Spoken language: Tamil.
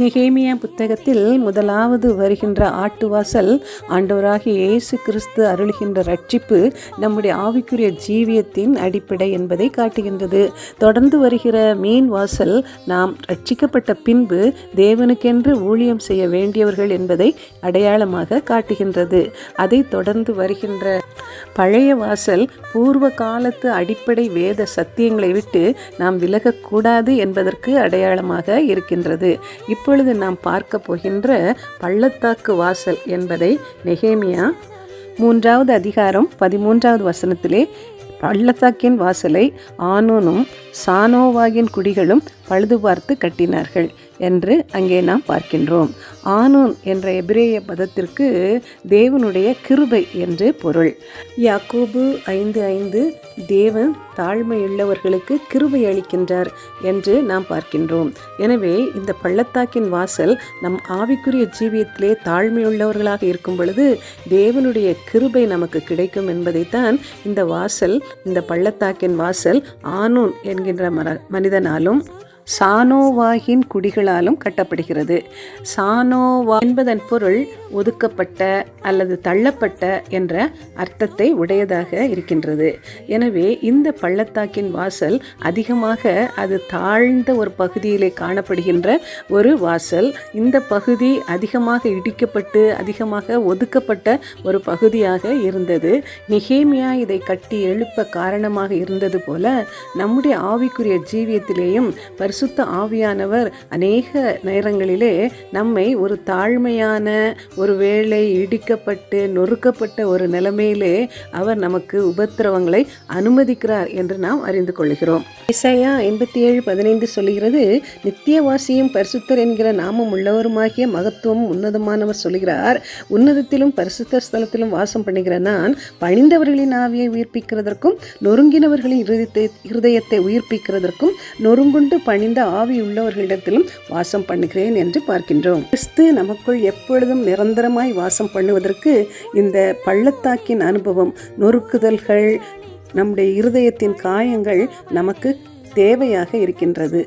நெகேமியா புத்தகத்தில் முதலாவது வருகின்ற ஆட்டுவாசல் ஆண்டவராகிய இயேசு கிறிஸ்து அருள்கின்ற ரட்சிப்பு நம்முடைய ஆவிக்குரிய ஜீவியத்தின் அடிப்படை என்பதை காட்டுகின்றது. தொடர்ந்து வருகிற மீன் வாசல் நாம் ரட்சிக்கப்பட்ட பின்பு தேவனுக்கென்று ஊழியம் செய்ய வேண்டியவர்கள் என்பதை அடையாளமாக காட்டுகின்றது. அதை தொடர்ந்து வருகின்ற பழைய வாசல் பூர்வ காலத்து அடிப்படை வேத சத்தியங்களை விட்டு நாம் விலகக்கூடாது என்பதற்கு அடையாளமாக இருக்கின்றது. இப்பொழுது நாம் பார்க்க போகின்ற பள்ளத்தாக்கு வாசல் என்பதை நெகேமியா 3வது அதிகாரம் 13வது வசனத்திலே பள்ளத்தாக்கின் வாசலை ஆனூனும் சானோவாகின் குடிகளும் பழுது பார்த்து கட்டினார்கள் என்று அங்கே நாம் பார்க்கின்றோம். ஆனூன் என்ற எபிரேய பதத்திற்கு தேவனுடைய கிருபை என்று பொருள். யாக்கோபு 5:5 தேவன் தாழ்மையுள்ளவர்களுக்கு கிருபை அளிக்கின்றார் என்று நாம் பார்க்கின்றோம். எனவே இந்த பள்ளத்தாக்கின் வாசல் நம் ஆவிக்குரிய ஜீவியத்திலே தாழ்மையுள்ளவர்களாக இருக்கும் பொழுது தேவனுடைய கிருபை நமக்கு கிடைக்கும் என்பதைத்தான் இந்த வாசல், இந்த பள்ளத்தாக்கின் வாசல் ஆனூன் என்கின்ற மனிதனாலும் சானோவாகின் குடிகளாலும் கட்டப்படுகிறது. சானோவா என்பதன் பொருள் ஒதுக்கப்பட்ட அல்லது தள்ளப்பட்ட என்ற அர்த்தத்தை உடையதாக இருக்கின்றது. எனவே இந்த பள்ளத்தாக்கின் வாசல் அதிகமாக அது தாழ்ந்த ஒரு பகுதியிலே காணப்படுகின்ற ஒரு வாசல். இந்த பகுதி அதிகமாக இடிக்கப்பட்டு அதிகமாக ஒதுக்கப்பட்ட ஒரு பகுதியாக இருந்தது. நெகேமியா இதை கட்டி எழுப்ப காரணமாக இருந்தது போல நம்முடைய ஆவிக்குரிய ஜீவியத்திலேயும் பரிசுத்த ஆவியானவர் அநேக நேரங்களிலே நம்மை ஒரு தாழ்மையான, ஒரு வேளை இடிக்கப்பட்டு நொறுக்கப்பட்ட ஒரு நிலைமையிலே அவர் நமக்கு உபத்திரவங்களை அனுமதிக்கிறார் என்று நாம் அறிந்து கொள்கிறோம். ஏசாயா 57:15 சொல்லுகிறது, நித்தியவாசியும் பரிசுத்தர் என்கிற நாமம் உள்ளவருமாகிய மகத்துவம் உன்னதமானவர் சொல்கிறார், உன்னதத்திலும் பரிசுத்த ஸ்தலத்திலும் வாசம் பண்ணுகிற நான் பணிந்தவர்களின் ஆவியை உயிர்ப்பிக்கிறதற்கும் நொறுங்கினவர்களின் இருதயத்தை உயிர்ப்பிக்கிறதற்கும் நொறுங்குண்டு பணிந்த ஆவி உள்ளவர்களிடத்திலும் வாசம் பண்ணுகிறேன் என்று பார்க்கின்றோம். கிறிஸ்து நமக்குள் எப்பொழுதும் நிரந்தரமாய் வாசம் பண்ணுவதற்கு இந்த பள்ளத்தாக்கின் அனுபவம், நொறுக்குதல்கள், நம்முடைய இருதயத்தின் காயங்கள் நமக்கு தேவையாக இருக்கின்றது.